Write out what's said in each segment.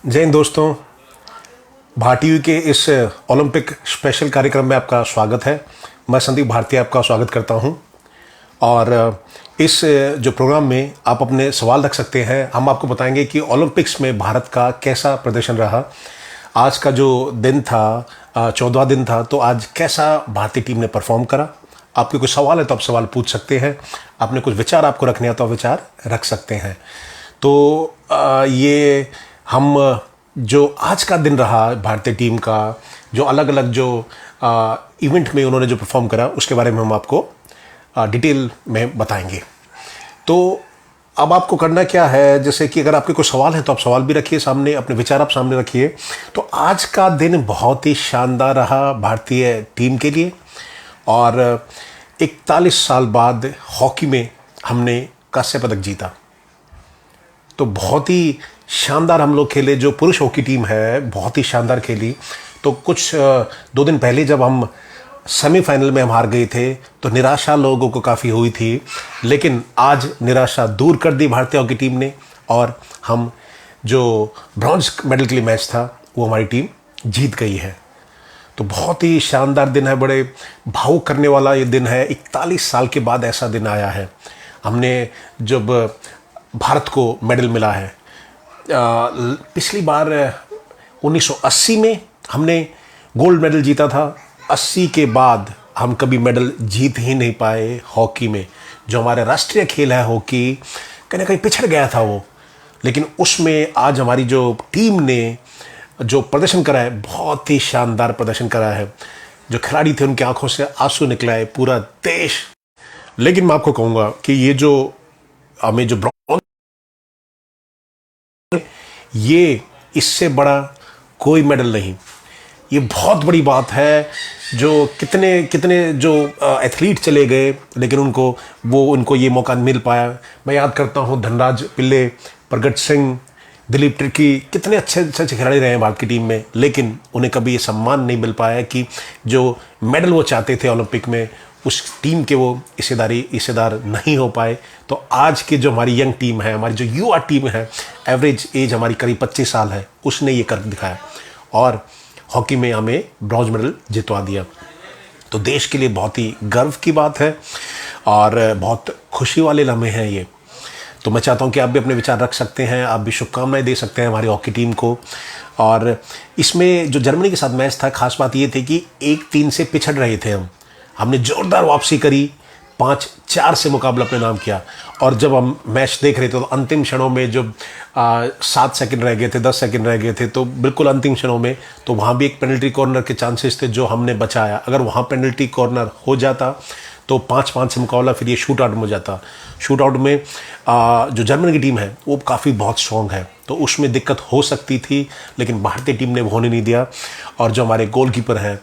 जय हिंद दोस्तों। भारतीय के इस ओलंपिक स्पेशल कार्यक्रम में आपका स्वागत है। मैं संदीप भारती आपका स्वागत करता हूं और इस जो प्रोग्राम में आप अपने सवाल रख सकते हैं। हम आपको बताएंगे कि ओलंपिक्स में भारत का कैसा प्रदर्शन रहा। आज का जो दिन था 14वां दिन था, तो आज कैसा भारतीय टीम ने परफॉर्म करा। आपके कुछ सवाल है तो आप सवाल पूछ सकते हैं। आपने कुछ विचार आपको रखने हैं तो आप विचार रख सकते हैं। तो ये हम जो आज का दिन रहा भारतीय टीम का, जो अलग अलग जो इवेंट में उन्होंने जो परफॉर्म करा, उसके बारे में हम आपको डिटेल में बताएंगे। तो अब आपको करना क्या है, जैसे कि अगर आपके कोई सवाल है तो आप सवाल भी रखिए सामने, अपने विचार आप सामने रखिए। तो आज का दिन बहुत ही शानदार रहा भारतीय टीम के लिए और 41 साल बाद हॉकी में हमने कांस्य पदक जीता। तो बहुत ही शानदार हम लोग खेले। जो पुरुष हॉकी टीम है बहुत ही शानदार खेली। तो कुछ 2 दिन पहले जब हम सेमीफाइनल में हम हार गए थे तो निराशा लोगों को काफ़ी हुई थी, लेकिन आज निराशा दूर कर दी भारतीय हॉकी टीम ने और हम जो ब्रॉन्ज मेडल के लिए मैच था वो हमारी टीम जीत गई है। तो बहुत ही शानदार दिन है, बड़े भावुक करने वाला ये दिन है। 41 साल के बाद ऐसा दिन आया है। हमने जब भारत को मेडल मिला है, पिछली बार 1980 में हमने गोल्ड मेडल जीता था। 80 के बाद हम कभी मेडल जीत ही नहीं पाए हॉकी में। जो हमारा राष्ट्रीय खेल है हॉकी, कहीं ना कहीं पिछड़ गया था वो। लेकिन उसमें आज हमारी जो टीम ने जो प्रदर्शन करा है, बहुत ही शानदार प्रदर्शन करा है। जो खिलाड़ी थे उनकी आंखों से आंसू निकला है, पूरा देश। लेकिन मैं आपको कहूँगा कि ये जो हमें जो ये इससे बड़ा कोई मेडल नहीं। ये बहुत बड़ी बात है। जो कितने कितने जो एथलीट चले गए, लेकिन उनको ये मौका मिल पाया। मैं याद करता हूँ धनराज पिल्ले, प्रगट सिंह, दिलीप तिर्की, कितने अच्छे अच्छे खिलाड़ी रहे हैं भारत की टीम में, लेकिन उन्हें कभी ये सम्मान नहीं मिल पाया कि जो मेडल वो चाहते थे ओलंपिक में, उस टीम के वो हिस्सेदार नहीं हो पाए। तो आज की जो हमारी यंग टीम है, हमारी जो युवा टीम है, एवरेज एज हमारी करीब 25 साल है, उसने ये कर दिखाया और हॉकी में हमें ब्रॉन्ज मेडल जितवा दिया। तो देश के लिए बहुत ही गर्व की बात है और बहुत खुशी वाले लम्हे हैं ये। तो मैं चाहता हूं कि आप भी अपने विचार रख सकते हैं, आप भी शुभकामनाएं दे सकते हैं हमारी हॉकी टीम को। और इसमें जो जर्मनी के साथ मैच था, खास बात ये थी कि 1-3 से पिछड़ रहे थे हमने जोरदार वापसी करी, 5-4 से मुकाबला अपने नाम किया। और जब हम मैच देख रहे थे तो अंतिम क्षणों में जब 7 सेकंड रह गए थे, 10 सेकंड रह गए थे, तो बिल्कुल अंतिम क्षणों में, तो वहाँ भी एक पेनल्टी कॉर्नर के चांसेस थे जो हमने बचाया। अगर वहाँ पेनल्टी कॉर्नर हो जाता तो 5-5 से मुकाबला फिर ये शूट आउट में जाता। शूट आउट में जो जर्मनी की टीम है वो काफ़ी बहुत स्ट्रॉन्ग है, तो उसमें दिक्कत हो सकती थी, लेकिन भारतीय टीम ने वो होने नहीं दिया। और जो हमारे गोलकीपर हैं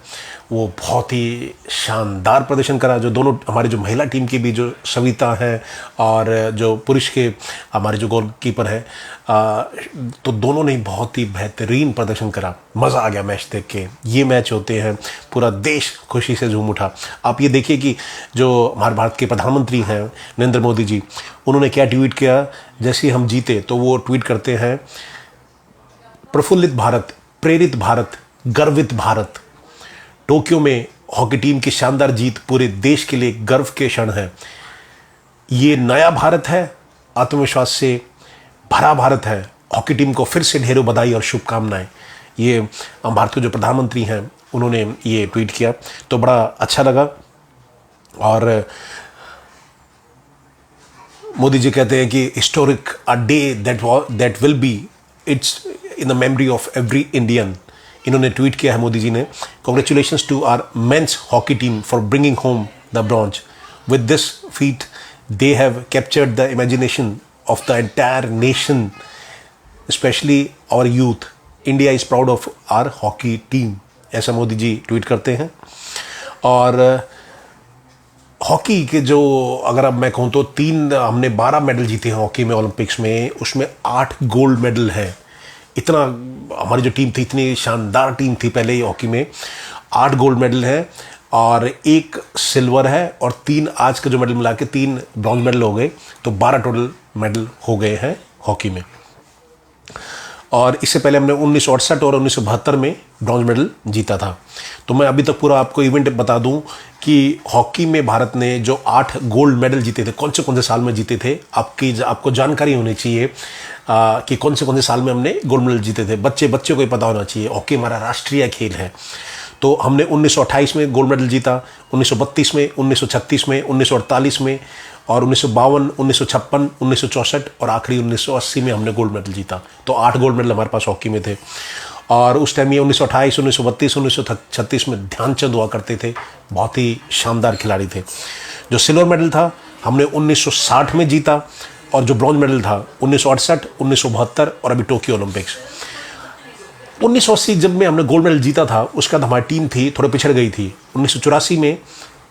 वो बहुत ही शानदार प्रदर्शन करा। जो दोनों हमारी जो महिला टीम की भी जो सविता हैं और जो पुरुष के हमारे जो गोलकीपर हैं, तो दोनों ने बहुत ही बेहतरीन प्रदर्शन करा। मज़ा आ गया मैच देख के। ये मैच होते हैं पूरा देश खुशी से झूम उठा। आप ये देखिए कि जो हमारे भारत के प्रधानमंत्री हैं नरेंद्र मोदी जी, उन्होंने क्या ट्वीट किया जैसे ही हम जीते। तो वो ट्वीट करते हैं, प्रफुल्लित भारत, प्रेरित भारत, गर्वित भारत। टोक्यो में हॉकी टीम की शानदार जीत पूरे देश के लिए गर्व के क्षण है। ये नया भारत है, आत्मविश्वास से भरा भारत है। हॉकी टीम को फिर से ढेरों बधाई और शुभकामनाएं। ये भारत के जो प्रधानमंत्री हैं उन्होंने ये ट्वीट किया, तो बड़ा अच्छा लगा। और मोदी जी कहते हैं कि historic a day that will be, it's in the memory of every Indian. इन्होंने ट्वीट किया है मोदी जी ने, congratulations to our men's hockey team for bringing home the bronze. With this feat they have captured the imagination of the entire nation, especially our youth. India is proud of our hockey team, ऐसा मोदी जी tweet करते हैं। और hockey के जो अगर अब मैं कहूँ तो हमने 12 मेडल जीते हैं हॉकी में ओलंपिक्स में, उसमें 8 गोल्ड मेडल हैं। इतना हमारी जो टीम थी, इतनी शानदार टीम थी पहले ही हॉकी में। 8 गोल्ड मेडल हैं और 1 सिल्वर है और 3 आज का जो मेडल मिला के 3 ब्रॉन्ज मेडल हो गए, तो 12 टोटल मेडल हो गए हैं हॉकी में। और इससे पहले हमने 1968 और 1972 में ब्रॉन्ज मेडल जीता था। तो मैं अभी तक पूरा आपको इवेंट बता दूं कि हॉकी में भारत ने जो 8 गोल्ड मेडल जीते थे, कौन से साल में जीते थे, आपको जानकारी होनी चाहिए कि कौन से साल में हमने गोल्ड मेडल जीते थे। बच्चे को ही पता होना चाहिए, हॉकी हमारा राष्ट्रीय खेल है। तो हमने 1928 में गोल्ड मेडल जीता, 1932 में, 1936 में, 1948 में और 1952, 1956, 1964 और आखिरी 1980 में हमने गोल्ड मेडल जीता। तो 8 गोल्ड मेडल हमारे पास हॉकी में थे। और उस टाइम ये 1928, 1932, 1936 में ध्यानचंद हुआ करते थे, बहुत ही शानदार खिलाड़ी थे। जो सिल्वर मेडल था हमने 1960 में जीता और जो ब्रॉन्ज मेडल था 1968, 1972 और अभी टोक्यो ओलंपिक्स। 1980 जब में हमने गोल्ड मेडल जीता था, उसके बाद हमारी टीम थी थोड़े पिछड़ गई थी। 1984 में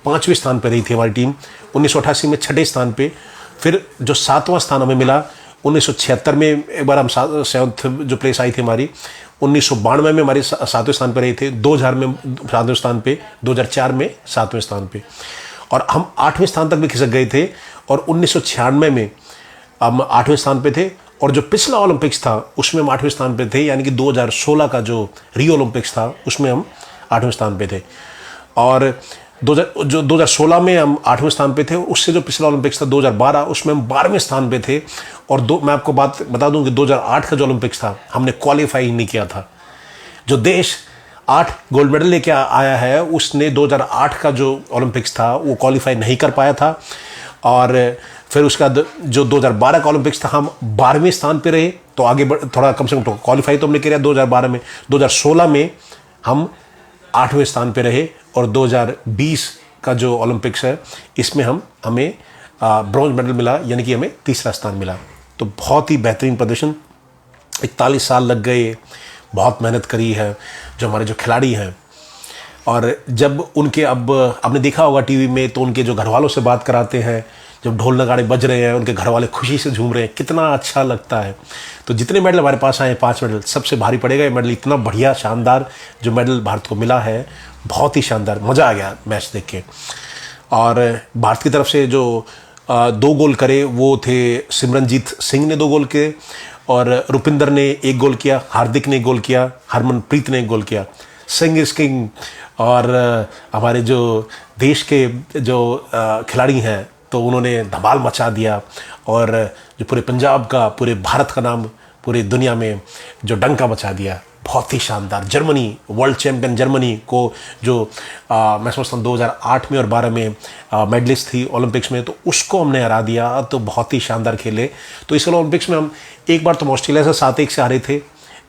5वें स्थान पर रही थी हमारी टीम, 1988 में 6ठे स्थान पे, फिर जो 7वां स्थान हमें मिला 1976 में, एक बार हम 7th जो प्लेस आई थी हमारी, 1992 में हमारे 7वें स्थान पर रहे थे, 2000 में 7वें स्थान पे, 2004 में 7वें स्थान पे और हम 8वें स्थान तक भी खिसक गए थे। और 1996 में हम 8वें स्थान पे थे और जो पिछला ओलंपिक्स था उसमें हम 8वें स्थान पे थे, यानी कि 2016 का जो रियो ओलंपिक्स था उसमें हम 8वें स्थान पे थे। और 2016 में हम 8वें स्थान पे थे, उससे जो पिछला ओलंपिक्स था 2012 उसमें हम 12वें स्थान पे थे। और मैं आपको बात बता दूं कि 2008 का जो ओलंपिक्स था हमने क्वालिफाई नहीं किया था। जो देश 8 गोल्ड मेडल लेके आया है उसने 2008 का जो ओलंपिक्स था वो क्वालिफाई नहीं कर पाया था। और फिर उसका जो 2012 का ओलंपिक्स था हम 12वें स्थान पे रहे, तो आगे थोड़ा कम से कम क्वालिफाई तो हमने किया 2012 में। 2016 में हम 8वें स्थान पे रहे और 2020 का जो ओलंपिक्स है इसमें हमें ब्रॉन्ज मेडल मिला, यानी कि हमें 3रा स्थान मिला। तो बहुत ही बेहतरीन प्रदर्शन, 41 साल लग गए, बहुत मेहनत करी है जो हमारे जो खिलाड़ी हैं। और जब उनके अब आपने देखा होगा टीवी में, तो उनके जो घर वालों से बात कराते हैं, जब ढोल नगाड़े बज रहे हैं उनके घर वाले खुशी से झूम रहे हैं, कितना अच्छा लगता है। तो जितने मेडल हमारे पास आए 5 मेडल, सबसे भारी पड़ेगा ये मेडल। इतना बढ़िया शानदार जो मेडल भारत को मिला है, बहुत ही शानदार, मज़ा आ गया मैच देख के। और भारत की तरफ से जो 2 गोल करे वो थे सिमरनजीत सिंह ने 2 गोल किए और रुपिंदर ने 1 गोल किया, हार्दिक ने 1 गोल किया, हरमनप्रीत ने 1 गोल किया। Singh is king. और हमारे जो देश के जो खिलाड़ी हैं तो उन्होंने धमाल मचा दिया और जो पूरे पंजाब का, पूरे भारत का नाम पूरी दुनिया में जो डंका मचा दिया, बहुत ही शानदार। जर्मनी, वर्ल्ड चैंपियन जर्मनी को जो मैं समझता हूँ 2008 में और 12 में मेडलिस्ट थी ओलंपिक्स में, तो उसको हमने हरा दिया। तो बहुत ही शानदार खेले। तो इस ओलंपिक्स में हम एक बार तो ऑस्ट्रेलिया से 7-1 से हारे थे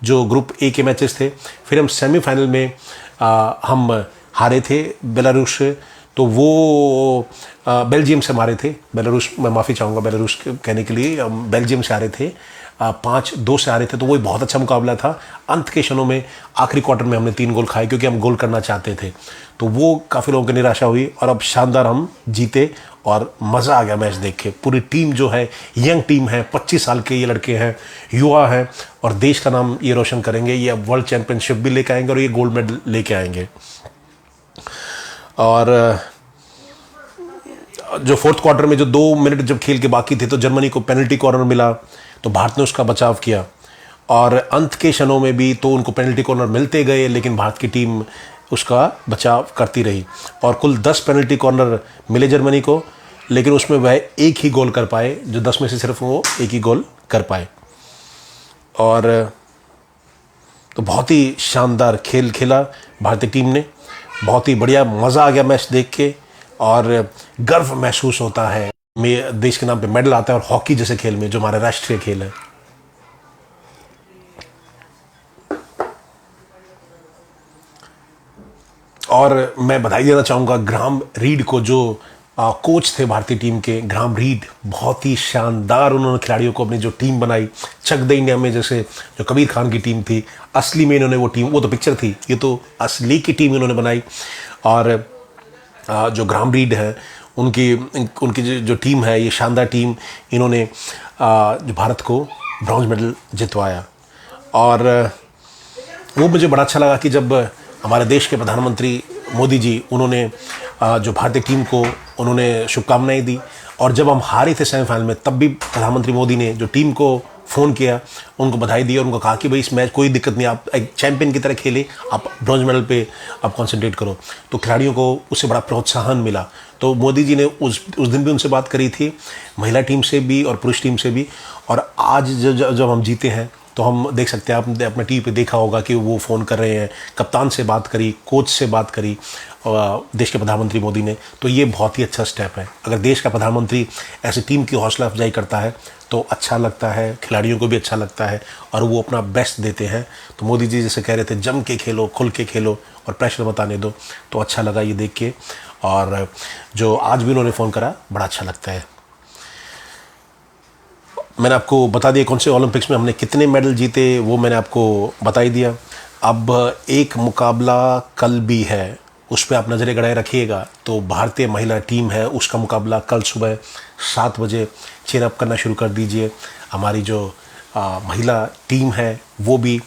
जो ग्रुप ए के मैचेस थे, फिर हम सेमीफाइनल में हम हारे थे बेलारूस से, तो वो बेल्जियम से मारे थे। बेलारूस, मैं माफ़ी चाहूँगा बेलारूस कहने के लिए, हम बेल्जियम से हारे थे, 5-2 से हारे थे। तो वही बहुत अच्छा मुकाबला था। अंत के क्षणों में आखिरी क्वार्टर में हमने 3 गोल खाए क्योंकि हम गोल करना चाहते थे। तो वो काफ़ी लोगों की निराशा हुई और अब शानदार हम जीते और मज़ा आ गया मैच देख के। पूरी टीम जो है यंग टीम है, 25 साल के ये लड़के हैं, युवा हैं और देश का नाम ये रोशन करेंगे। ये अब वर्ल्ड चैंपियनशिप भी लेके आएंगे और ये गोल्ड मेडल लेके आएंगे। और जो 4th क्वार्टर में जो 2 मिनट जब खेल के बाकी थे तो जर्मनी को पेनल्टी कॉर्नर मिला, तो भारत ने उसका बचाव किया और अंत के क्षणों में भी तो उनको पेनल्टी कॉर्नर मिलते गए, लेकिन भारत की टीम उसका बचाव करती रही और कुल 10 पेनल्टी कॉर्नर मिले जर्मनी को, लेकिन उसमें वह एक ही गोल कर पाए, जो 10 में से सिर्फ वो एक ही गोल कर पाए। और तो बहुत ही शानदार खेल खेला भारतीय टीम ने, बहुत ही बढ़िया, मज़ा आ गया मैच देख के और गर्व महसूस होता है मेरे देश के नाम पे मेडल आता है और हॉकी जैसे खेल में जो हमारा राष्ट्रीय खेल है। और मैं बधाई देना चाहूँगा ग्राहम रीड को, जो कोच थे भारतीय टीम के। ग्राहम रीड बहुत ही शानदार उन्होंने खिलाड़ियों को अपनी जो टीम बनाई, चक दे इंडिया में जैसे जो कबीर खान की टीम थी, असली में इन्होंने वो टीम, वो तो पिक्चर थी, ये तो असली की टीम इन्होंने बनाई। और जो ग्राहम रीड है उनकी जो टीम है, ये शानदार टीम, इन्होंने जो भारत को ब्रॉन्ज मेडल जितवाया। और वो मुझे बड़ा अच्छा लगा कि जब हमारे देश के प्रधानमंत्री मोदी जी, उन्होंने जो भारतीय टीम को उन्होंने शुभकामनाएं दी और जब हम हारे थे सेमीफाइनल में, तब भी प्रधानमंत्री मोदी ने जो टीम को फ़ोन किया, उनको बधाई दी और उनको कहा कि भाई इस मैच कोई दिक्कत नहीं, आप एक चैंपियन की तरह खेले, आप ब्रॉन्ज मेडल पे आप कॉन्सेंट्रेट करो। तो खिलाड़ियों को उससे बड़ा प्रोत्साहन मिला। तो मोदी जी ने उस दिन भी उनसे बात करी थी, महिला टीम से भी और पुरुष टीम से भी। और आज जब हम जीते हैं तो हम देख सकते हैं, आपने अपना टीवी पे देखा होगा कि वो फ़ोन कर रहे हैं, कप्तान से बात करी, कोच से बात करी देश के प्रधानमंत्री मोदी ने। तो ये बहुत ही अच्छा स्टेप है। अगर देश का प्रधानमंत्री ऐसी टीम की हौसला अफजाई करता है तो अच्छा लगता है, खिलाड़ियों को भी अच्छा लगता है और वो अपना बेस्ट देते हैं। तो मोदी जी जैसे कह रहे थे, जम के खेलो, खुल के खेलो और प्रेशर बताने दो, तो अच्छा लगा ये देख के। और जो आज भी उन्होंने फ़ोन करा, बड़ा अच्छा लगता है। मैंने आपको बता दिया कौन से ओलंपिक्स में हमने कितने मेडल जीते, वो मैंने आपको बता ही दिया। अब एक मुकाबला कल भी है, उस पर आप नज़रें गड़ाए रखिएगा। तो भारतीय महिला टीम है, उसका मुकाबला कल सुबह 7 बजे चेयर अप करना शुरू कर दीजिए। हमारी जो महिला टीम है वो भी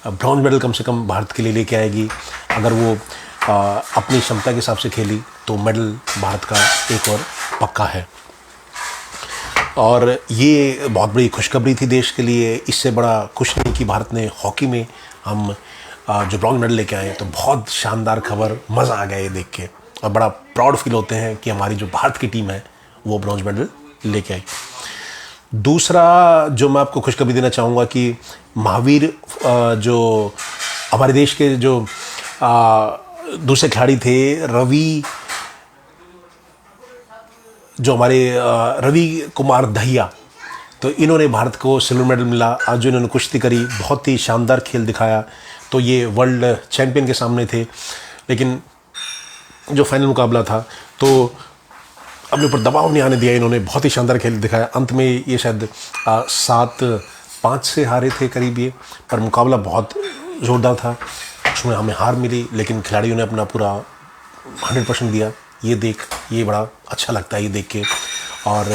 ब्रॉन्ज मेडल कम से कम भारत के लिए लेके आएगी। अगर वो अपनी क्षमता के हिसाब से खेली तो मेडल भारत का एक और पक्का है। और ये बहुत बड़ी खुशखबरी थी देश के लिए। इससे बड़ा खुश नहीं कि भारत ने हॉकी में हम जो ब्रॉन्ज मेडल लेके आए, तो बहुत शानदार खबर, मज़ा आ गया ये देख के। और बड़ा प्राउड फील होते हैं कि हमारी जो भारत की टीम है वो ब्रॉन्ज मेडल लेके आई। दूसरा जो मैं आपको खुशखबरी देना चाहूँगा कि महावीर जो हमारे देश के जो दूसरे खिलाड़ी थे, रवि कुमार दहिया, तो इन्होंने भारत को सिल्वर मेडल मिला। आज जो इन्होंने कुश्ती करी, बहुत ही शानदार खेल दिखाया। तो ये वर्ल्ड चैंपियन के सामने थे, लेकिन जो फाइनल मुकाबला था तो अपने ऊपर दबाव नहीं आने दिया इन्होंने, बहुत ही शानदार खेल दिखाया। अंत में ये शायद 7-5 से हारे थे करीब ये, पर मुकाबला बहुत ज़ोरदार था। उसमें हमें हार मिली, लेकिन खिलाड़ियों ने अपना पूरा 100% दिया। ये बड़ा अच्छा लगता है ये देख के। और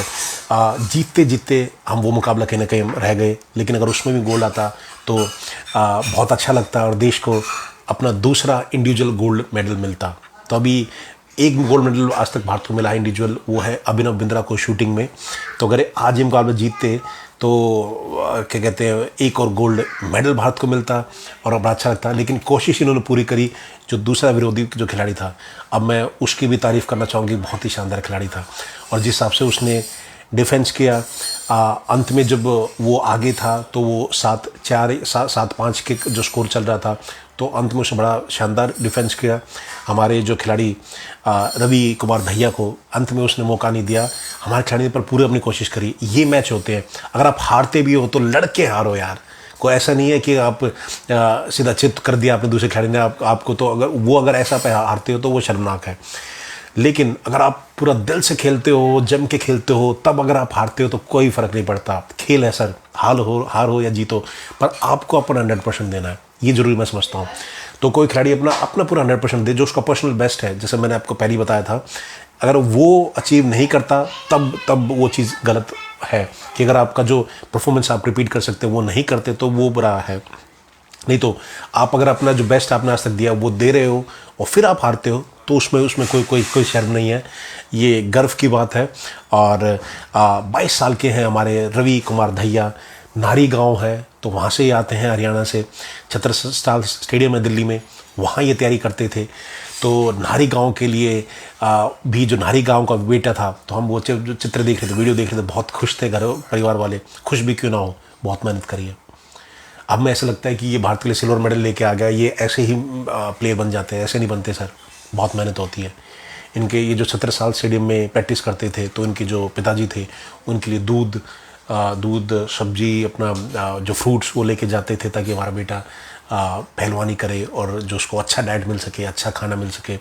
जीतते जीतते हम वो मुकाबला कहीं ना कहीं रह गए, लेकिन अगर उसमें भी गोल्ड आता तो बहुत अच्छा लगता और देश को अपना दूसरा इंडिविजुअल गोल्ड मेडल मिलता। तो अभी एक गोल्ड मेडल आज तक भारत को मिला है इंडिविजुअल, वो है अभिनव बिंद्रा को शूटिंग में। तो अगर आज ये मुकाबला जीतते तो क्या कहते हैं, एक और गोल्ड मेडल भारत को मिलता और बड़ा अच्छा लगता। लेकिन कोशिश इन्होंने पूरी करी। जो दूसरा विरोधी जो खिलाड़ी था, अब मैं उसकी भी तारीफ़ करना चाहूँगी, बहुत ही शानदार खिलाड़ी था। और जिस हिसाब से उसने डिफेंस किया, अंत में जब वो आगे था तो वो 7-5 के जो स्कोर चल रहा था, तो अंत में उसने बड़ा शानदार डिफेंस किया। हमारे जो खिलाड़ी रवि कुमार दहिया को अंत में उसने मौका नहीं दिया। हमारे खिलाड़ी ने पर पूरी अपनी कोशिश करी। ये मैच होते हैं, अगर आप हारते भी हो तो लड़के हारो यार। कोई ऐसा नहीं है कि आप सीधा चित कर दिया आपने दूसरे खिलाड़ी ने आपको, तो अगर ऐसा पे हारते हो तो वो शर्मनाक है। लेकिन अगर आप पूरा दिल से खेलते हो, जम के खेलते हो, तब अगर आप हारते हो तो कोई फ़र्क नहीं पड़ता। खेल है सर, हार हो या जीतो, पर आपको अपना 100% देना है, ये ज़रूरी मैं समझता हूँ। तो कोई खिलाड़ी अपना पूरा 100% दे, जो उसका पर्सनल बेस्ट है। जैसे मैंने आपको पहले बताया था, अगर वो अचीव नहीं करता तब वो चीज़ गलत है कि अगर आपका जो परफॉर्मेंस आप रिपीट कर सकते हो वो नहीं करते तो वो बुरा है। नहीं तो आप अगर अपना जो बेस्ट आपने आज तक दिया वो दे रहे हो और फिर आप हारते हो तो उसमें कोई शर्म नहीं है, ये गर्व की बात है। और 22 साल के हैं हमारे रवि कुमार दहिया। नारी गांव है तो वहाँ से ही आते हैं, हरियाणा से। छत्रसाल स्टेडियम है दिल्ली में, वहाँ ये तैयारी करते थे। तो नारी गांव के लिए भी, जो नारी गांव का बेटा था, तो हम वो जो चित्र देख रहे थे, वीडियो देख रहे थे, बहुत खुश थे घर परिवार वाले। खुश भी क्यों ना हो, बहुत मेहनत करी है। अब में ऐसा लगता है कि ये भारत के लिए सिल्वर मेडल लेके आ गया, ये ऐसे ही प्लेयर बन जाते हैं। ऐसे नहीं बनते सर, बहुत मेहनत होती है इनके। ये जो 17 साल स्टेडियम में प्रैक्टिस करते थे, तो इनके जो पिताजी थे उनके लिए दूध सब्जी, अपना जो फ्रूट्स वो लेके जाते थे ताकि हमारा बेटा पहलवानी करे और जो उसको अच्छा डाइट मिल सके, अच्छा खाना मिल सके।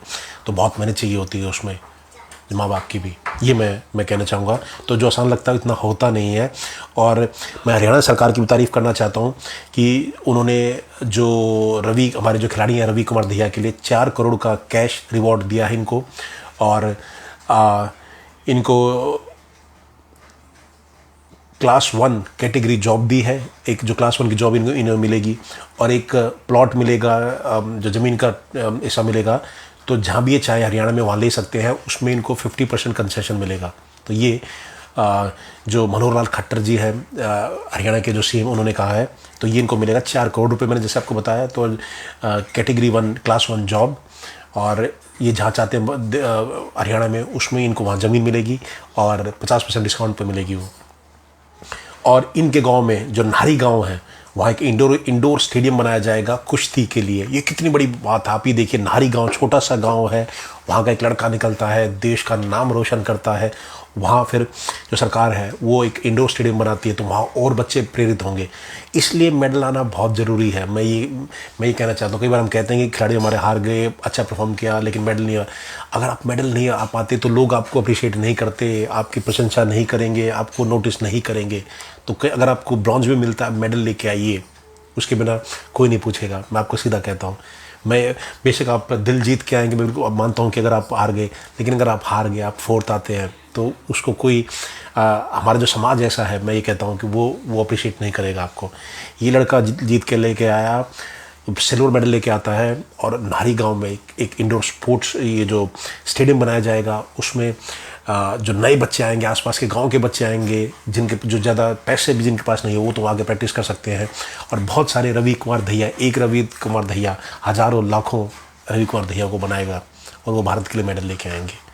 तो बहुत मेहनत चाहिए होती है उसमें, माँ बाप की भी। ये मैं कहना चाहूँगा। तो जो आसान लगता है इतना होता नहीं है। और मैं हरियाणा सरकार की भी तारीफ़ करना चाहता हूँ कि उन्होंने जो हमारे जो खिलाड़ी हैं रवि कुमार दहिया के लिए 4 करोड़ का कैश रिवॉर्ड दिया है इनको। और इनको क्लास 1 कैटेगरी जॉब दी है, एक जो क्लास 1 की जॉब इन्हें मिलेगी। और एक प्लॉट मिलेगा, जो ज़मीन का हिस्सा मिलेगा। तो जहाँ भी ये चाहे हरियाणा में वहाँ ले सकते हैं, उसमें इनको 50% कंसेशन मिलेगा। तो ये जो मनोहर लाल खट्टर जी है हरियाणा के जो सीएम, उन्होंने कहा है। तो ये इनको मिलेगा 4 करोड़ रुपए, मैंने जैसे आपको बताया। तो कैटेगरी 1 क्लास 1 जॉब, और ये जहाँ चाहते हैं हरियाणा में, उसमें इनको वहाँ ज़मीन मिलेगी और 50% डिस्काउंट पे मिलेगी वो। और इनके गांव में जो नाहरी गांव है, वहाँ एक इंडोर स्टेडियम बनाया जाएगा कुश्ती के लिए। ये कितनी बड़ी बात है। आप ही देखिए, नाहरी गांव छोटा सा गांव है, वहाँ का एक लड़का निकलता है, देश का नाम रोशन करता है। वहाँ फिर जो सरकार है वो एक इंडोर स्टेडियम बनाती है, तो वहाँ और बच्चे प्रेरित होंगे। इसलिए मेडल आना बहुत ज़रूरी है। मैं ये कहना चाहता हूँ, कई बार हम कहते हैं कि खिलाड़ी हमारे हार गए, अच्छा परफॉर्म किया, लेकिन मेडल नहीं आया। अगर आप मेडल नहीं आ पाते तो लोग आपको अप्रिशिएट नहीं करते, आपकी प्रशंसा नहीं करेंगे, आपको नोटिस नहीं करेंगे। तो अगर आपको ब्रॉन्ज भी मिलता है, मेडल लेके आइए, उसके बिना कोई नहीं पूछेगा। मैं आपको सीधा कहता हूँ। मैं बेशक आप दिल जीत के आएंगे, मैं बिल्कुल मानता हूँ कि अगर आप हार गए, लेकिन अगर आप हार गए, आप 4th आते हैं, तो उसको कोई हमारा जो समाज ऐसा है, मैं ये कहता हूँ कि वो अप्रिशिएट नहीं करेगा आपको। ये लड़का जीत के लेके आया, सिल्वर मेडल लेके आता है, और नाहरी गांव में एक इंडोर स्पोर्ट्स ये जो स्टेडियम बनाया जाएगा, उसमें जो नए बच्चे आएंगे, आसपास के गांव के बच्चे आएंगे, जिनके जो ज़्यादा पैसे भी जिनके पास नहीं है, वो तो आगे प्रैक्टिस कर सकते हैं। और बहुत सारे रवि कुमार दहिया, एक रवि कुमार दहिया हज़ारों लाखों रवि कुमार दहिया को बनाएगा, और वो भारत के लिए मेडल लेके आएंगे।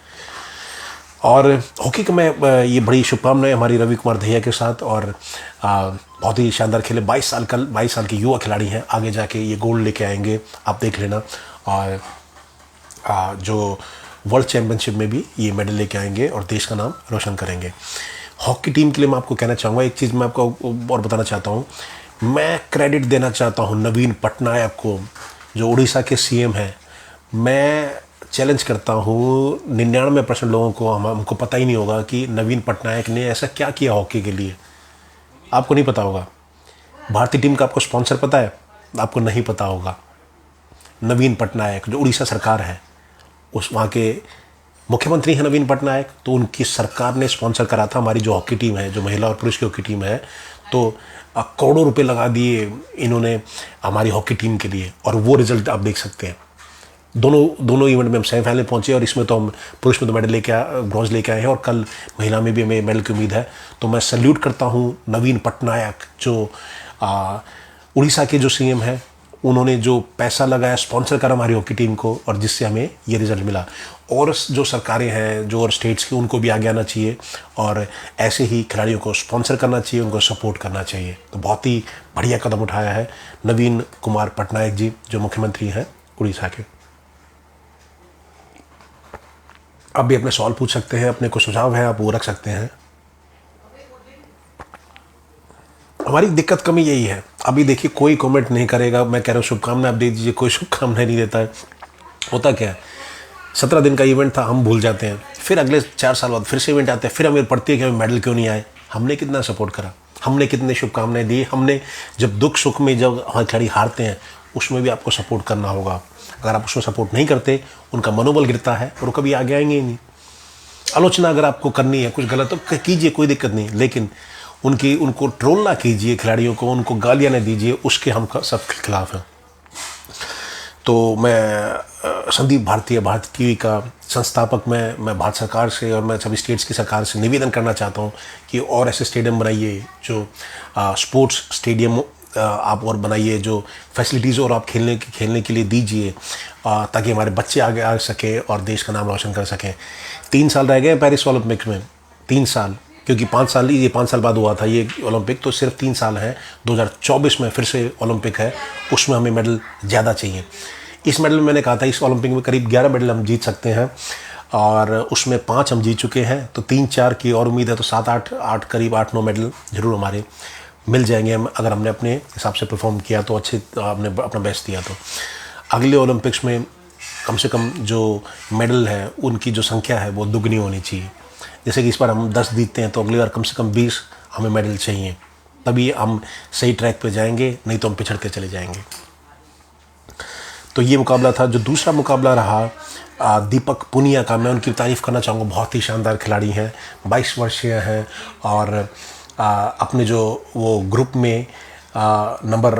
और हॉकी को मैं ये बड़ी शुभकामनाएं हमारी रवि कुमार दहिया के साथ। और बहुत ही शानदार खेले, 22 साल के युवा खिलाड़ी हैं, आगे जाके ये गोल्ड लेके आएंगे, आप देख लेना। और जो वर्ल्ड चैम्पियनशिप में भी ये मेडल लेके आएंगे और देश का नाम रोशन करेंगे। हॉकी टीम के लिए मैं आपको कहना चाहूँगा, एक चीज़ मैं आपको और बताना चाहता हूँ। मैं क्रेडिट देना चाहता हूँ नवीन पटनायक को, जो उड़ीसा के सीएम हैं। मैं चैलेंज करता हूँ, 99% लोगों को हमको पता ही नहीं होगा कि नवीन पटनायक ने ऐसा क्या किया हॉकी के लिए। आपको नहीं पता होगा। भारतीय टीम का आपको स्पॉन्सर पता है? आपको नहीं पता होगा। नवीन पटनायक, जो उड़ीसा सरकार है, उस वहाँ के मुख्यमंत्री हैं नवीन पटनायक, तो उनकी सरकार ने स्पॉन्सर करा था हमारी जो हॉकी टीम है, जो महिला और पुरुष की हॉकी टीम है। तो करोड़ों रुपए लगा दिए इन्होंने हमारी हॉकी टीम के लिए, और वो रिजल्ट आप देख सकते हैं। दोनों इवेंट में हम सेमीफाइनल में पहुंचे, और इसमें तो हम पुरुष में तो मेडल ब्रॉन्ज लेके आए हैं, और कल महिला में भी हमें मेडल की उम्मीद है। तो मैं सल्यूट करता हूँ नवीन पटनायक, जो उड़ीसा के जो सीएम है, उन्होंने जो पैसा लगाया, स्पॉन्सर करा हमारी हॉकी टीम को, और जिससे हमें ये रिजल्ट मिला। और जो सरकारें हैं, जो और स्टेट्स की, उनको भी आगे आना चाहिए, और ऐसे ही खिलाड़ियों को स्पॉन्सर करना चाहिए, उनको सपोर्ट करना चाहिए। तो बहुत ही बढ़िया कदम उठाया है नवीन कुमार पटनायक जी, जो मुख्यमंत्री हैं उड़ीसा के। आप भी अपने सवाल पूछ सकते हैं, अपने को सुझाव है आप वो रख सकते हैं। हमारी दिक्कत कमी यही है, अभी देखिए कोई कमेंट नहीं करेगा। मैं कह रहा हूँ शुभकामनाएं आप दे दीजिए, कोई शुभकामनाएं नहीं देता है। होता क्या है, 17 दिन का इवेंट था, हम भूल जाते हैं, फिर अगले 4 साल बाद फिर से इवेंट आते हैं, फिर हमें पड़ती है कि हमें मेडल क्यों नहीं आए। हमने कितना सपोर्ट करा, हमने कितने शुभकामनाएं दी, हमने जब दुख सुख में जब हमारे खिलाड़ी हारते हैं, उसमें भी आपको सपोर्ट करना होगा। अगर आप उसमें सपोर्ट नहीं करते, उनका मनोबल गिरता है और वो कभी आगे आएंगे ही नहीं। आलोचना अगर आपको करनी है, कुछ गलत तो कीजिए, कोई दिक्कत नहीं, लेकिन उनको ट्रोल ना कीजिए, खिलाड़ियों को उनको गालियां ना दीजिए, उसके हम सब के खिलाफ हैं। तो मैं संदीप भारती टीवी का संस्थापक, मैं भारत सरकार से और मैं सभी स्टेट्स की सरकार से निवेदन करना चाहता हूँ कि और ऐसे स्टेडियम बनाइए, जो स्पोर्ट्स स्टेडियम आप और बनाइए, जो फैसिलिटीज़ और आप खेलने के लिए दीजिए, ताकि हमारे बच्चे आगे आ सकें और देश का नाम रोशन कर सकें। 3 साल रह गए पेरिस ओलंपिक में, 3 साल, क्योंकि 5 साल बाद हुआ था ये ओलंपिक, तो सिर्फ 3 साल हैं। 2024 में फिर से ओलंपिक है, उसमें हमें मेडल ज़्यादा चाहिए। इस मेडल में मैंने कहा था, इस ओलंपिक में करीब 11 मेडल हम जीत सकते हैं, और उसमें 5 हम जीत चुके हैं, तो 3-4 की और उम्मीद है, तो 7-8 करीब 8-9 मेडल जरूर हमारे मिल जाएंगे हम, अगर हमने अपने हिसाब से परफॉर्म किया, तो अच्छे हमने अपना बेस्ट दिया। तो अगले ओलंपिक्स में कम से कम जो मेडल है उनकी जो संख्या है वो दुगनी होनी चाहिए। जैसे कि इस बार हम 10 जीतते हैं, तो अगली बार कम से कम 20 हमें मेडल चाहिए, तभी हम सही ट्रैक पे जाएंगे, नहीं तो हम पिछड़ के चले जाएंगे। तो ये मुकाबला था। जो दूसरा मुकाबला रहा दीपक पुनिया का, मैं उनकी तारीफ़ करना चाहूँगा, बहुत ही शानदार खिलाड़ी हैं, 22 वर्षीय हैं, और अपने जो वो ग्रुप में नंबर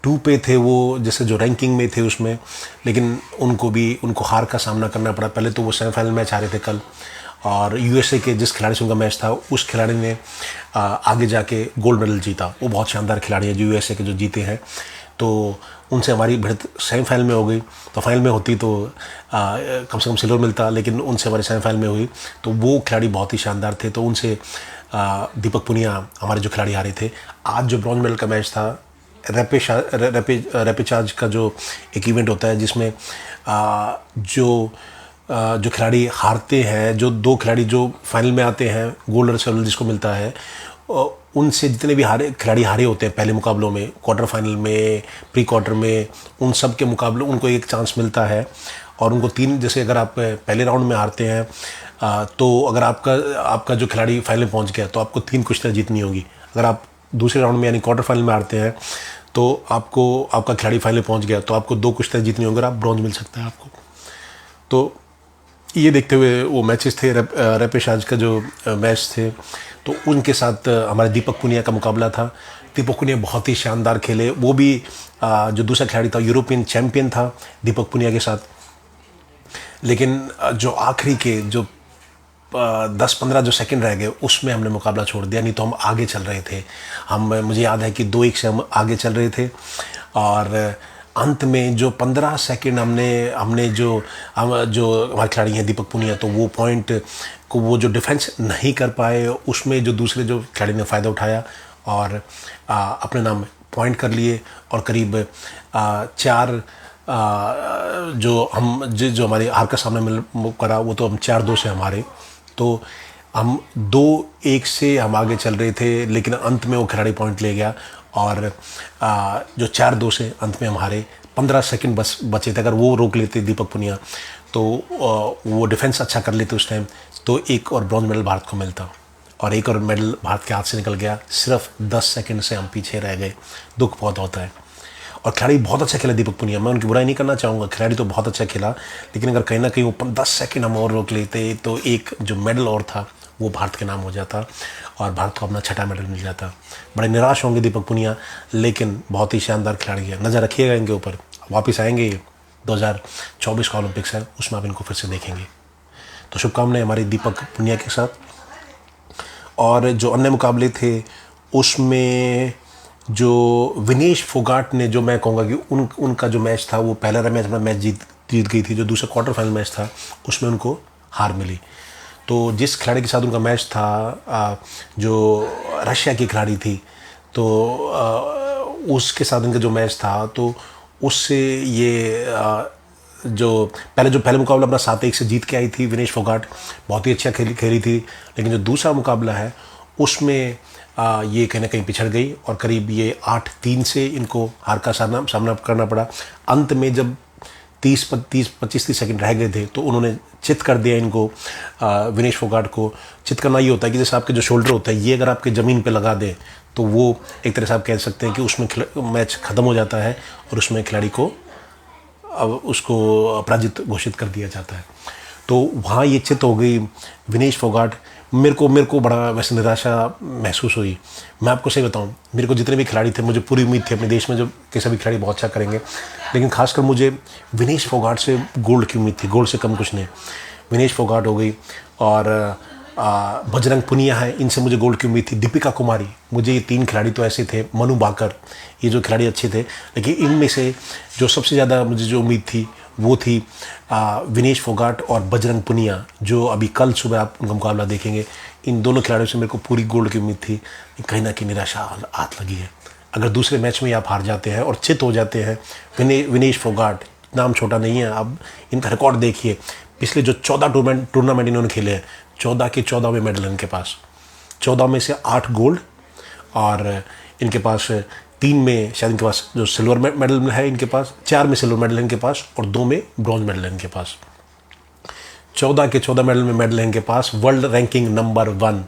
2 पे थे वो, जैसे जो रैंकिंग में थे उसमें, लेकिन उनको हार का सामना करना पड़ा। पहले तो वो सेमीफाइनल मैच हारे थे कल, और यूएसए के जिस खिलाड़ी से उनका मैच था उस खिलाड़ी ने आगे जाके गोल्ड मेडल जीता। वो बहुत शानदार खिलाड़ी है जो यूएसए के जो जीते हैं। तो उनसे हमारी भिड़ंत सेमीफाइनल में हो गई। तो फाइनल में होती तो कम से कम सिल्वर मिलता, लेकिन उनसे हमारी सेमीफाइनल में हुई। तो वो खिलाड़ी बहुत ही शानदार थे। तो उनसे दीपक पुनिया हमारे जो खिलाड़ी हारे थे। आज जो ब्रॉन्ज मेडल का मैच था, रैपिड चार्ज का जो एक इवेंट होता है जिसमें जो खिलाड़ी हारते हैं, जो 2 खिलाड़ी जो फाइनल में आते हैं, गोल्ड और सिल्वर जिसको मिलता है, उनसे जितने भी खिलाड़ी हारे होते हैं पहले मुकाबलों में, क्वार्टर फाइनल में, प्री क्वार्टर में, उन सब के मुकाबले उनको एक चांस मिलता है। और उनको 3, जैसे अगर आप पहले राउंड में हारते हैं तो अगर आपका जो खिलाड़ी फाइनल में पहुंच गया तो आपको 3 कुश्तियाँ जीतनी होगी। अगर आप दूसरे राउंड में यानी क्वार्टर फाइनल में हारते हैं तो आपका खिलाड़ी फाइनल में पहुंच गया तो आपको 2 कुश्तियाँ जीतनी होंगी, आप ब्रॉन्ज मिल सकता है आपको। तो ये देखते हुए वो मैचेस थे, रैपिड चार्ज का जो मैच थे, तो उनके साथ हमारे दीपक पुनिया का मुकाबला था। दीपक पुनिया बहुत ही शानदार खेले। वो भी जो दूसरा खिलाड़ी था यूरोपियन चैंपियन था दीपक पुनिया के साथ। लेकिन जो आखिरी के जो 10-15 जो सेकंड रह गए उसमें हमने मुकाबला छोड़ दिया, नहीं तो हम आगे चल रहे थे। मुझे याद है कि 2-1 से हम आगे चल रहे थे। और अंत में जो 15 सेकंड हमने जो हमारे खिलाड़ी हैं दीपक पुनिया, तो वो पॉइंट को वो जो डिफेंस नहीं कर पाए, उसमें जो दूसरे जो खिलाड़ी ने फ़ायदा उठाया और अपने नाम पॉइंट कर लिए। और करीब 4 जो हमारे हार का सामना करा वो तो हम 4-2 से हमारे। तो हम 2-1 से हम आगे चल रहे थे, लेकिन अंत में वो खिलाड़ी पॉइंट ले गया और जो 4-2 से अंत में हम हारे। 15 सेकंड बस बचे थे। अगर वो रोक लेते दीपक पुनिया तो वो डिफेंस अच्छा कर लेते उस टाइम, तो एक और ब्रॉन्ज मेडल भारत को मिलता। और एक और मेडल भारत के हाथ से निकल गया। सिर्फ 10 सेकंड से हम पीछे रह गए। दुख बहुत होता है। और खिलाड़ी बहुत अच्छा खेला दीपक पुनिया, मैं उनकी बुराई नहीं करना चाहूँगा, खिलाड़ी तो बहुत अच्छा खेला। लेकिन अगर कहीं ना कहीं वो 10 सेकंड हम और रोक लेते तो एक जो मेडल और था वो भारत के नाम हो जाता और भारत को अपना 6ठा मेडल मिल जाता। बड़े निराश होंगे दीपक पुनिया, लेकिन बहुत ही शानदार खिलाड़ी है। नज़र रखिएगा इनके ऊपर, वापस आएंगे। 2024 का ओलंपिक्स है, उसमें आप इनको फिर से देखेंगे। तो शुभकामनाएं हमारे दीपक पुनिया के साथ। और जो अन्य मुकाबले थे उसमें जो विनेश फोगाट ने, जो मैं कहूँगा कि उनका जो मैच था वो पहला मैच अपना मैच जीत गई थी। जो दूसरा क्वार्टर फाइनल मैच था उसमें उनको हार मिली। तो जिस खिलाड़ी के साथ उनका मैच था जो रशिया की खिलाड़ी थी, तो उसके साथ उनका जो मैच था तो उससे ये जो पहले मुकाबला अपना 7-1 से जीत के आई थी विनेश फोगाट, बहुत ही अच्छा खेली थी। लेकिन जो दूसरा मुकाबला है उसमें ये कहीं ना कहीं पिछड़ गई और करीब ये 8-3 से इनको हार का सामना करना पड़ा। अंत में जब 25-30 सेकंड रह गए थे तो उन्होंने चित कर दिया इनको, विनेश फोगाट को। चित करना ये होता है कि जैसे आपके जो शोल्डर होता है ये अगर आपके ज़मीन पे लगा दे तो वो एक तरह से आप कह सकते हैं कि उसमें मैच ख़त्म हो जाता है और उसमें खिलाड़ी को अब उसको पराजित घोषित कर दिया जाता है। तो वहाँ ये चित हो गई विनेश फोगाट। मेरे को बड़ा वैसे निराशा महसूस हुई। मैं आपको सही बताऊं, मेरे को जितने भी खिलाड़ी थे मुझे पूरी उम्मीद थी अपने देश में जो कि सभी खिलाड़ी बहुत अच्छा करेंगे, लेकिन खासकर मुझे विनेश फोगाट से गोल्ड की उम्मीद थी, गोल्ड से कम कुछ नहीं। विनेश फोगाट हो गई और बजरंग पुनिया है, इनसे मुझे गोल्ड की उम्मीद थी। दीपिका कुमारी, मुझे ये 3 खिलाड़ी तो ऐसे थे, मनु भाकर, ये जो खिलाड़ी अच्छे थे। लेकिन इनमें से जो सबसे ज़्यादा मुझे जो उम्मीद थी वो थी विनेश फोगाट और बजरंग पुनिया, जो अभी कल सुबह आप उनका मुकाबला देखेंगे। इन दोनों खिलाड़ियों से मेरे को पूरी गोल्ड की उम्मीद थी। कहीं ना कहीं निराशा हाथ लगी है। अगर दूसरे मैच में आप हार जाते हैं और चित हो जाते हैं, विनेश फोगाट नाम छोटा नहीं है। अब इनका रिकॉर्ड देखिए, पिछले जो 14 टूर्नामेंट इन्होंने खेले हैं, 14 के 14 में मेडल इनके पास, 14 में से 8 गोल्ड और इनके पास 3 में शायद इनके पास जो सिल्वर मेडल है, इनके पास 4 में सिल्वर मेडल है इनके पास और 2 में ब्रॉन्ज मेडल है इनके पास। 14 के 14 मेडल है इनके पास, वर्ल्ड रैंकिंग नंबर 1।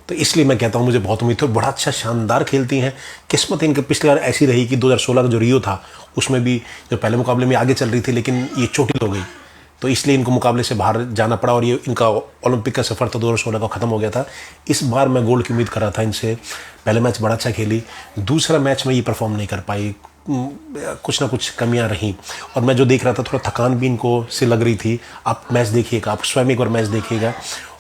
तो इसलिए मैं कहता हूँ मुझे बहुत उम्मीद थी। बड़ा अच्छा शानदार खेलती हैं। किस्मत इनके पिछली बार ऐसी रही कि 2016 का जो रियो था उसमें भी जो पहले मुकाबले में आगे चल रही थी, लेकिन ये चोटिल हो गई, तो इसलिए इनको मुकाबले से बाहर जाना पड़ा और ये इनका ओलंपिक का सफ़र था 2016 का ख़त्म हो गया था। इस बार मैं गोल्ड की उम्मीद कर रहा था इनसे। पहले मैच बड़ा अच्छा खेली, दूसरा मैच में ये परफॉर्म नहीं कर पाई। कुछ ना कुछ कमियां रहीं। और मैं जो देख रहा था थोड़ा थकान भी इनको से लग रही थी। आप मैच देखिएगा, आप स्वयं एक बार मैच देखिएगा,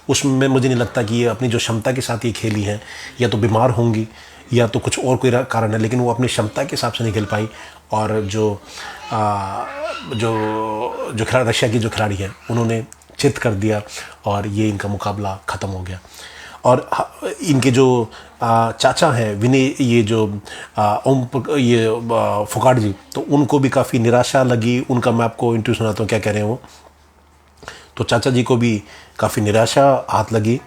उसमें मुझे नहीं लगता कि ये अपनी जो क्षमता के साथ ये खेली हैं, या तो बीमार होंगी या तो कुछ और कोई कारण है, लेकिन वो अपनी क्षमता के हिसाब से नहीं खेल पाई। और जो खिलाड़ी, रशिया की जो खिलाड़ी है, उन्होंने चित कर दिया और ये इनका मुकाबला ख़त्म हो गया। और इनके जो चाचा हैं विनय, ये जो फोगाट जी, तो उनको भी काफ़ी निराशा लगी। उनका मैं आपको इंटरव्यू सुनाता हूँ क्या कह रहे हैं वो। तो चाचा जी को भी काफ़ी निराशा हाथ लगी।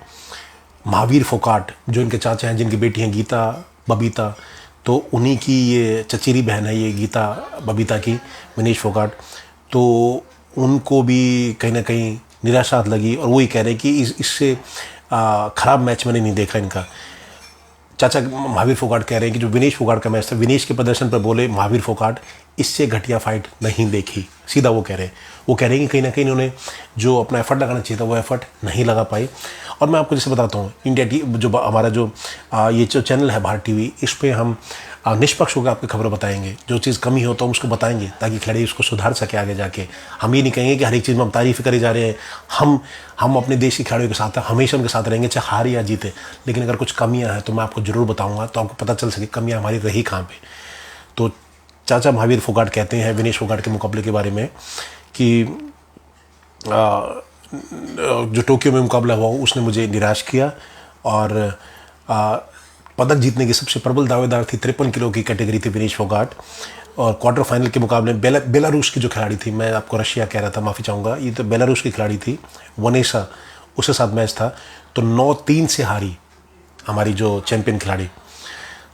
महावीर फोगाट जो इनके चाचा हैं, जिनकी बेटी हैं गीता बबीता, तो उन्हीं की ये चचेरी बहन है ये गीता बबीता की, विनेश फोगाट। तो उनको भी कहीं ना कहीं निराशा हाथ लगी और वही कह रहे हैं कि इससे ख़राब मैच मैंने नहीं देखा इनका। चाचा महावीर फोगाट कह रहे हैं कि जो विनेश फोगाट का मैच था, विनेश के प्रदर्शन पर बोले महावीर फोगाट इससे घटिया फाइट नहीं देखी, सीधा वो कह रहे हैं। वो कह रहे हैं कि कहीं ना कहीं इन्होंने जो अपना एफर्ट लगाना चाहिए था वो एफर्ट नहीं लगा पाई। और मैं आपको जैसे बताता हूँ, इंडिया जो हमारा जो ये जो चैनल है भारत टीवी, इस पर हम निष्पक्ष होकर आपकी खबरें बताएंगे। जो चीज़ कमी हो तो हम उसको बताएंगे ताकि खिलाड़ी उसको सुधार सके आगे जाके। हम ये नहीं कहेंगे कि हर एक चीज़ में हम तारीफ़ करे जा रहे हैं। हम अपने देश के खिलाड़ियों के साथ हमेशा उनके साथ रहेंगे, चाहे हार या जीते। लेकिन अगर कुछ कमियां हैं तो मैं आपको ज़रूर बताऊंगा, तो आपको पता चल सके कमियां हमारी रही कहाँ पे। तो चाचा महावीर फोगाट कहते हैं विनेश फोगाट के मुकाबले के बारे में कि जो टोक्यो में मुकाबला हुआ उसने मुझे निराश किया। और पदक जीतने की सबसे प्रबल दावेदार थी, 53 किलो की कैटेगरी थी विनेश फोगाट। और क्वार्टर फाइनल के मुकाबले में बेलारूस की जो खिलाड़ी थी, मैं आपको रशिया कह रहा था, माफ़ी चाहूँगा, ये तो बेलारूस की खिलाड़ी थी वनेसा, उसके साथ मैच था। तो 9-3 से हारी हमारी जो चैंपियन खिलाड़ी।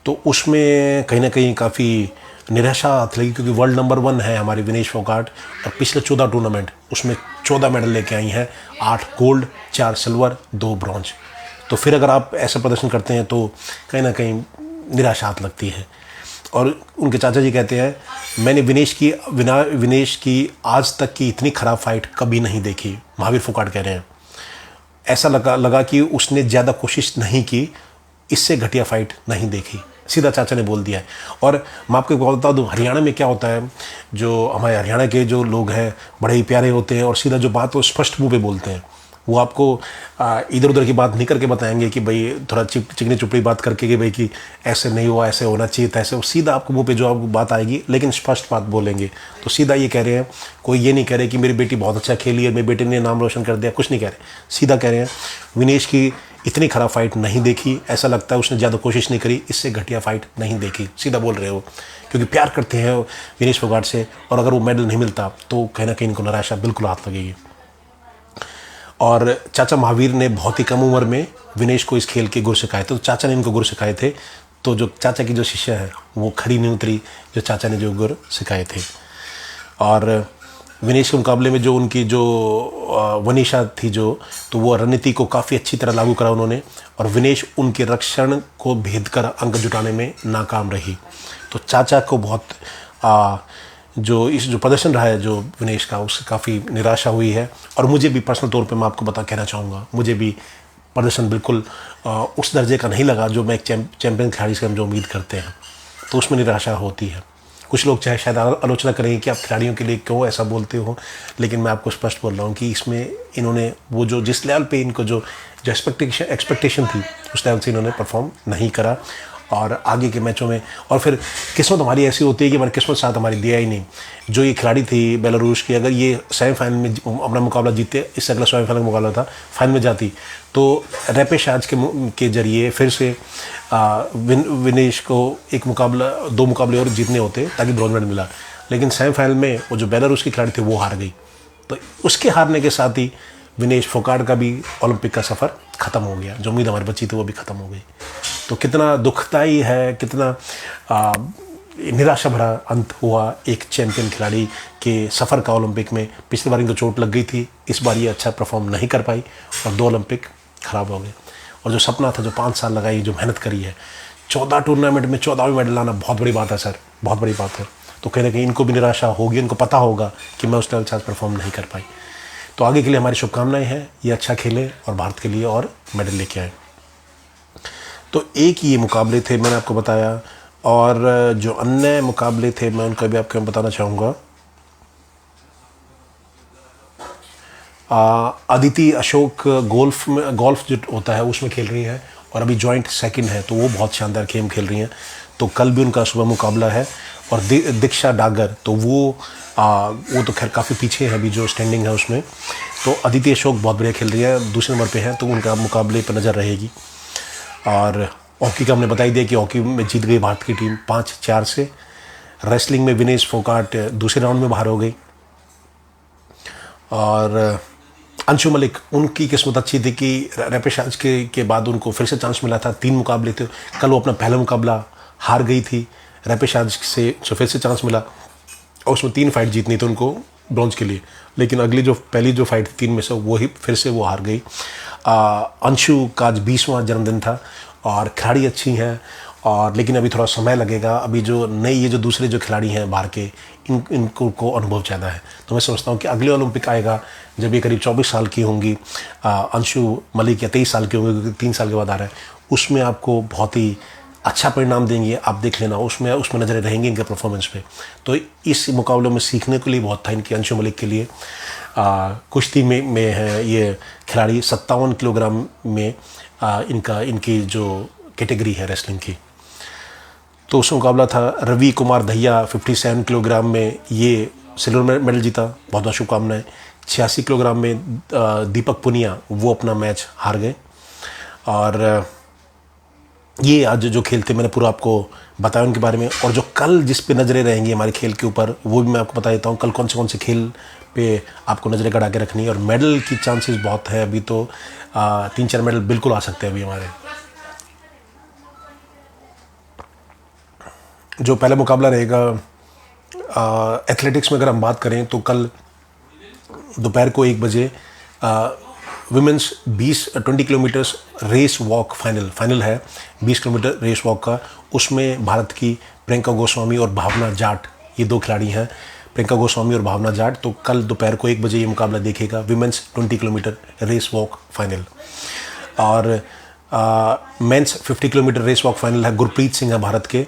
तो उसमें कहीं ना कहीं काफ़ी निराशा हाथ लगी, क्योंकि वर्ल्ड नंबर 1 है हमारी विनेश फोगाट। और पिछले 14 टूर्नामेंट उसमें 14 मेडल लेके आई हैं, 8 गोल्ड, 4 सिल्वर, 2 ब्रॉन्ज। तो फिर अगर आप ऐसा प्रदर्शन करते हैं तो कहीं ना कहीं निराशा हाथ लगती है। और उनके चाचा जी कहते हैं मैंने विनेश की आज तक की इतनी ख़राब फाइट कभी नहीं देखी। महावीर फोगाट कह रहे हैं ऐसा लगा कि उसने ज़्यादा कोशिश नहीं की, इससे घटिया फाइट नहीं देखी, सीधा चाचा ने बोल दिया है। और मैं आपको बता दूँ, हरियाणा में क्या होता है, जो हमारे हरियाणा के जो लोग हैं बड़े ही प्यारे होते हैं और सीधा जो बात वो स्पष्ट मुँह पे बोलते हैं। वो आपको इधर उधर की बात नहीं करके बताएंगे कि भाई थोड़ा चिकनी चुपड़ी बात करके कि भाई कि ऐसे नहीं हुआ, ऐसे होना चाहिए था, ऐसे। वो सीधा आपको मुंह पे जो आपको बात आएगी, लेकिन स्पष्ट बात बोलेंगे। तो सीधा ये कह रहे हैं, कोई ये नहीं कह रहे कि मेरी बेटी बहुत अच्छा खेली है, मेरी बेटी ने नाम रोशन कर दिया, कुछ नहीं कह रहे। सीधा कह रहे हैं विनेश की इतनी ख़राब फाइट नहीं देखी, ऐसा लगता है उसने ज़्यादा कोशिश नहीं करी, इससे घटिया फाइट नहीं देखी, सीधा बोल रहे हो। क्योंकि प्यार करते हैं विनेश फोगाट से, और अगर वो मेडल नहीं मिलता तो कहीं ना कहीं इनको निराशा बिल्कुल हाथ लगेगी। और चाचा महावीर ने बहुत ही कम उम्र में विनेश को इस खेल के गुर सिखाए थे। तो चाचा ने इनको गुर सिखाए थे। तो जो चाचा की जो शिष्य है वो खड़ी नहीं उतरी जो चाचा ने जो गुर सिखाए थे। और विनेश के मुकाबले में जो उनकी जो वनीशा थी तो वो रणनीति को काफ़ी अच्छी तरह लागू करा उन्होंने, और विनेश उनके रक्षण को भेद कर अंक जुटाने में नाकाम रही। तो चाचा को बहुत जो प्रदर्शन रहा है जो विनेश का, उससे काफ़ी निराशा हुई है। और मुझे भी पर्सनल तौर पे मैं आपको कहना चाहूँगा, मुझे भी प्रदर्शन बिल्कुल उस दर्जे का नहीं लगा जो मैं एक चैंपियन खिलाड़ी से हम जो उम्मीद करते हैं। तो उसमें निराशा होती है। कुछ लोग चाहे शायद आलोचना करेंगे कि आप खिलाड़ियों के लिए क्यों ऐसा बोलते हो, लेकिन मैं आपको स्पष्ट बोल रहा हूँ कि इसमें इन्होंने वो जो जिस लेवल पे इनको जो एक्सपेक्टेशन थी उस लेवल से इन्होंने परफॉर्म नहीं करा। और आगे के मैचों में, और फिर किस्मत हमारी ऐसी होती है कि हमारी किस्मत साथ हमारी दिया ही नहीं। जो ये खिलाड़ी थी बेलारूस की, अगर ये सेमीफाइनल में अपना मुकाबला जीतते, इससे अगला सेमीफाइनल का मुकाबला था, फाइनल में जाती, तो रेपेशाज के जरिए फिर से विनेश को 2 मुकाबले और जीतने होते ताकि ब्रॉन्ज मेडल मिला। लेकिन सेमीफाइनल में वो जो बेलारूस की खिलाड़ी थी वो हार गई। तो उसके हारने के साथ ही विनेश फोगाट का भी ओलंपिक का सफ़र ख़त्म हो गया। जो उम्मीद हमारी बची थी वो भी ख़त्म हो गई। तो कितना दुखदाई है, कितना निराशा भरा अंत हुआ एक चैंपियन खिलाड़ी के सफ़र का ओलंपिक में। पिछली बार इनको चोट लग गई थी, इस बार ये अच्छा परफॉर्म नहीं कर पाई और 2 ओलंपिक ख़राब हो गए। और जो सपना था, जो 5 साल लगाई, जो मेहनत करी है, 14 टूर्नामेंट में 14वां मेडल लाना बहुत बड़ी बात है सर, बहुत बड़ी बात है। तो कहीं ना कहीं इनको भी निराशा होगी, इनको पता होगा कि मैं उस लेवल से आज परफॉर्म नहीं कर पाई। तो आगे के लिए हमारी शुभकामनाएं हैं, ये अच्छा खेले और भारत के लिए और मेडल लेके आए। तो एक ये मुकाबले थे, मैंने आपको बताया और जो अन्य मुकाबले थे मैं उनका भी आपको बताना चाहूँगा। अदिति अशोक गोल्फ जो होता है उसमें खेल रही है और अभी जॉइंट सेकंड है, तो वो बहुत शानदार गेम खेल रही हैं। तो कल भी उनका सुबह मुकाबला है। और दीक्षा डागर तो वो तो खैर काफ़ी पीछे है अभी जो स्टैंडिंग है उसमें। तो अदिति अशोक बहुत बढ़िया खेल रही है, दूसरे नंबर पे है, तो उनका मुकाबले पर नज़र रहेगी। और हॉकी का हमने बता ही दिया कि हॉकी में जीत गई भारत की टीम 5-4 से। रेसलिंग में विनेश फोगाट दूसरे राउंड में बाहर हो गई। और अंशु मलिक, उनकी किस्मत अच्छी थी कि रेपेशाज के बाद उनको फिर से चांस मिला था। 3 मुकाबले थे, कल वो अपना पहला मुकाबला हार गई थी रेपेशाज से, जो फिर से चांस मिला और उसमें 3 फाइट जीतनी थी उनको ब्रॉन्ज के लिए। लेकिन अगली जो पहली जो फाइट 3 में से वही फिर से वो हार गई। अंशु का आज 20वां जन्मदिन था और खिलाड़ी अच्छी हैं, और लेकिन अभी थोड़ा समय लगेगा। अभी जो नई ये जो दूसरे जो खिलाड़ी हैं बाहर के, इनको अनुभव ज़्यादा है। तो मैं समझता हूँ कि अगले ओलंपिक आएगा जब ये करीब 24 साल की होंगी अंशु मलिक, या 23 साल की होंगी क्योंकि 3 साल के बाद आ रहा है, उसमें आपको बहुत ही अच्छा परिणाम देंगे। आप देख लेना, उसमें नज़रें रहेंगी इनके परफॉर्मेंस पे। तो इस मुकाबले में सीखने के लिए बहुत था इनकी, अंशु मलिक के लिए। कुश्ती में है ये खिलाड़ी, 57 किलोग्राम में इनकी जो कैटेगरी है रेसलिंग की। तो उस मुकाबला था। रवि कुमार दहिया 57 किलोग्राम में ये सिल्वर मेडल जीता, बहुत बहुत शुभकामनाएं। 86 किलोग्राम में दीपक पुनिया वो अपना मैच हार गए। और ये आज जो खेल थे मैंने पूरा आपको बताया उनके बारे में। और जो कल जिस पे नज़रें रहेंगी हमारे खेल के ऊपर, वो भी मैं आपको बता देता हूँ। कल कौन से खेल पे आपको नज़रें गड़ा के रखनी है। और मेडल की चांसेस बहुत है अभी, तो 3-4 मेडल बिल्कुल आ सकते हैं अभी हमारे। जो पहला मुकाबला रहेगा एथलेटिक्स में, अगर हम बात करें तो कल दोपहर को 1 बजे women's 20 kilometres race walk final है। 20 किलोमीटर रेस वॉक का, उसमें भारत की प्रियंका गोस्वामी और भावना जाट, ये 2 खिलाड़ी हैं, प्रियंका गोस्वामी और भावना जाट। तो कल दोपहर को 1 बजे ये मुकाबला देखेगा, women's 20 kilometre race walk final. और men's 50 kilometre race walk final है, गुरप्रीत सिंह है भारत के,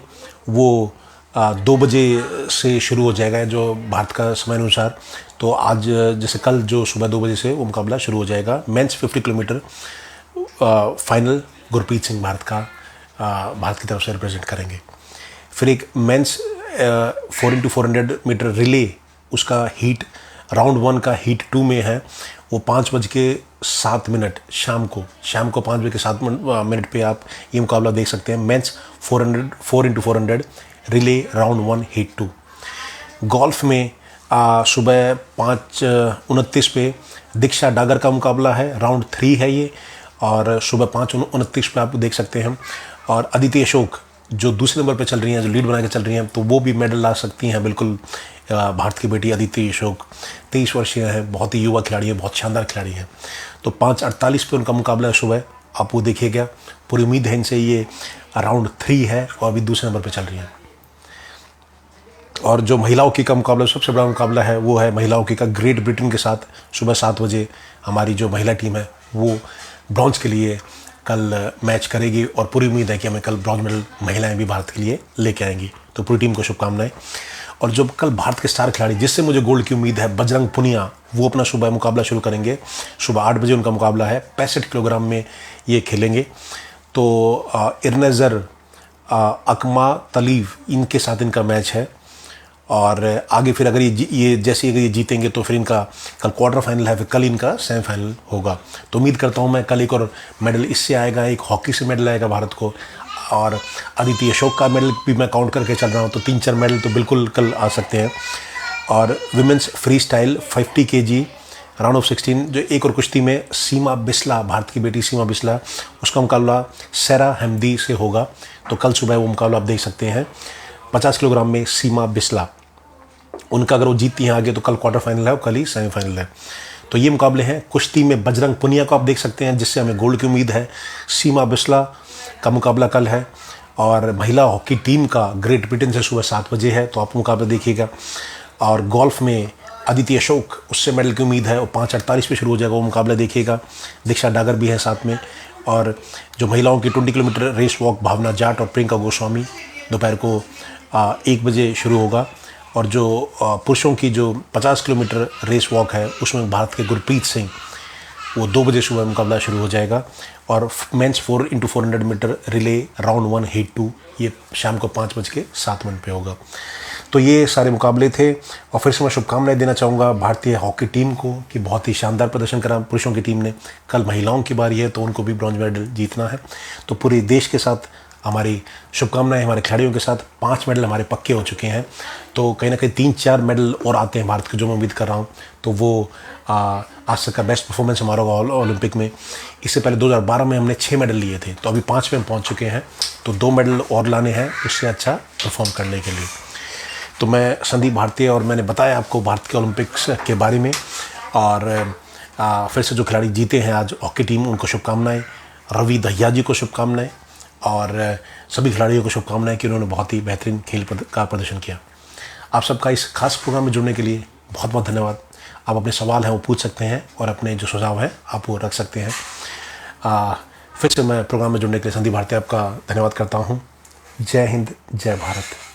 वो 2 बजे से शुरू हो जाएगा जो भारत का समय अनुसार। तो आज जैसे कल जो सुबह 2 बजे से वो मुकाबला शुरू हो जाएगा। Men's 50 kilometre final Gurpreet Singh Bharat की तरफ से रिप्रेजेंट करेंगे। फिर एक मेंस 4x400 मीटर रिले, उसका हीट राउंड 1 का हीट 2 में है, वो 5:07 शाम को 5:07 पे आप ये मुकाबला देख सकते हैं। Men's 4x400 relay round 1 heat 2। Golf में सुबह 5:29 पे दीक्षा डागर का मुकाबला है, राउंड 3 है ये, और सुबह 5:29 पे आप देख सकते हैं। और अदिति अशोक जो दूसरे नंबर पे चल रही हैं, जो लीड बना के चल रही हैं, तो वो भी मेडल ला सकती हैं बिल्कुल। भारत की बेटी अदिति अशोक 23 वर्षीय है, बहुत ही युवा खिलाड़ी है, बहुत शानदार खिलाड़ी है। तो 5:48 पे उनका मुकाबला है सुबह, आप वो देखिएगा। पूरी उम्मीद है इनसे। ये राउंड 3 है और अभी दूसरे नंबर पे चल रही हैं। और जो महिला हॉकी का मुकाबला, सबसे बड़ा मुकाबला है, वो है महिला हॉकी का ग्रेट ब्रिटेन के साथ। सुबह 7 बजे हमारी जो महिला टीम है वो ब्रॉन्ज के लिए कल मैच करेगी, और पूरी उम्मीद है कि हमें कल ब्रॉन्ज मेडल महिलाएं भी भारत के लिए लेके आएंगी। तो पूरी टीम को शुभकामनाएं। और जो कल भारत के स्टार खिलाड़ी जिससे मुझे गोल्ड की उम्मीद है, बजरंग पुनिया, वो अपना सुबह मुकाबला शुरू करेंगे। सुबह 8 बजे उनका मुकाबला है, 65 किलोग्राम में ये खेलेंगे। तो इरनेजर अकमा तलीव, इनके साथ इनका मैच है। और आगे फिर अगर ये जैसे अगर ये जीतेंगे तो फिर इनका कल क्वार्टर फाइनल है, फिर कल इनका सेमीफाइनल होगा। तो उम्मीद करता हूँ मैं कल एक और मेडल इससे आएगा, एक हॉकी से मेडल आएगा भारत को। और अदिति अशोक का मेडल भी मैं काउंट करके चल रहा हूँ, तो 3-4 मेडल तो बिल्कुल कल आ सकते हैं। और women's free style 50 kg round of 16, जो एक और कुश्ती में सीमा बिस्ला, भारत की बेटी सीमा बिस्ला, उसका मुकाबला सैरा हमदी से होगा। तो कल सुबह वो मुकाबला आप देख सकते हैं। 50 किलोग्राम में सीमा बिस्ला, उनका अगर वो जीतती हैं आगे तो कल क्वार्टर फाइनल है और कल ही सेमीफाइनल है। तो ये मुकाबले हैं। कुश्ती में बजरंग पुनिया को आप देख सकते हैं, जिससे हमें गोल्ड की उम्मीद है। सीमा बिस्ला का मुकाबला कल है। और महिला हॉकी टीम का ग्रेट ब्रिटेन से सुबह 7 बजे है, तो आप मुकाबला देखिएगा। और गोल्फ में अदिति अशोक, उससे मेडल की उम्मीद है, और 5:48 पे शुरू हो जाएगा वो मुकाबला देखिएगा। दीक्षा डागर भी है साथ में। और जो महिलाओं की 20 किलोमीटर रेस वॉक, भावना जाट और प्रियंका गोस्वामी, दोपहर को 1 बजे शुरू होगा। और जो पुरुषों की जो 50 किलोमीटर रेस वॉक है उसमें भारत के गुरप्रीत सिंह, वो 2 बजे सुबह मुकाबला शुरू हो जाएगा। और men's 4x400 metre relay round 1 heat 2 ये शाम को 5:07 पे होगा। तो ये सारे मुकाबले थे। और फिर से मैं शुभकामनाएं देना चाहूँगा भारतीय हॉकी टीम को कि बहुत ही शानदार प्रदर्शन करा पुरुषों की टीम ने। कल महिलाओं की बारी है तो उनको भी ब्रॉन्ज मेडल जीतना है। तो पूरे देश के साथ हमारी शुभकामनाएं, हमारे खिलाड़ियों के साथ 5 मेडल हमारे पक्के हो चुके हैं। तो कहीं ना कहीं 3-4 मेडल और आते हैं भारत के, जो मैं उम्मीद कर रहा हूँ। तो वो आज तक का बेस्ट परफॉर्मेंस हमारा होगा ओलंपिक में। इससे पहले 2012 में हमने 6 मेडल लिए थे, तो अभी 5 में हम पहुँच चुके हैं। तो 2 मेडल और लाने हैं उससे अच्छा परफॉर्म करने के लिए। तो मैं संदीप भारती और मैंने बताया आपको भारत के ओलंपिक्स के बारे में। और फिर से जो खिलाड़ी जीते हैं आज हॉकी टीम, उनको शुभकामनाएं। रवि दहिया जी को शुभकामनाएं और सभी खिलाड़ियों को शुभकामनाएं कि उन्होंने बहुत ही बेहतरीन खेल का प्रदर्शन किया। आप सबका इस खास प्रोग्राम में जुड़ने के लिए बहुत बहुत धन्यवाद। आप अपने सवाल हैं वो पूछ सकते हैं और अपने जो सुझाव हैं आप वो रख सकते हैं। फिर से मैं प्रोग्राम में जुड़ने के लिए संदीप भारती आपका धन्यवाद करता हूँ। जय हिंद, जय भारत।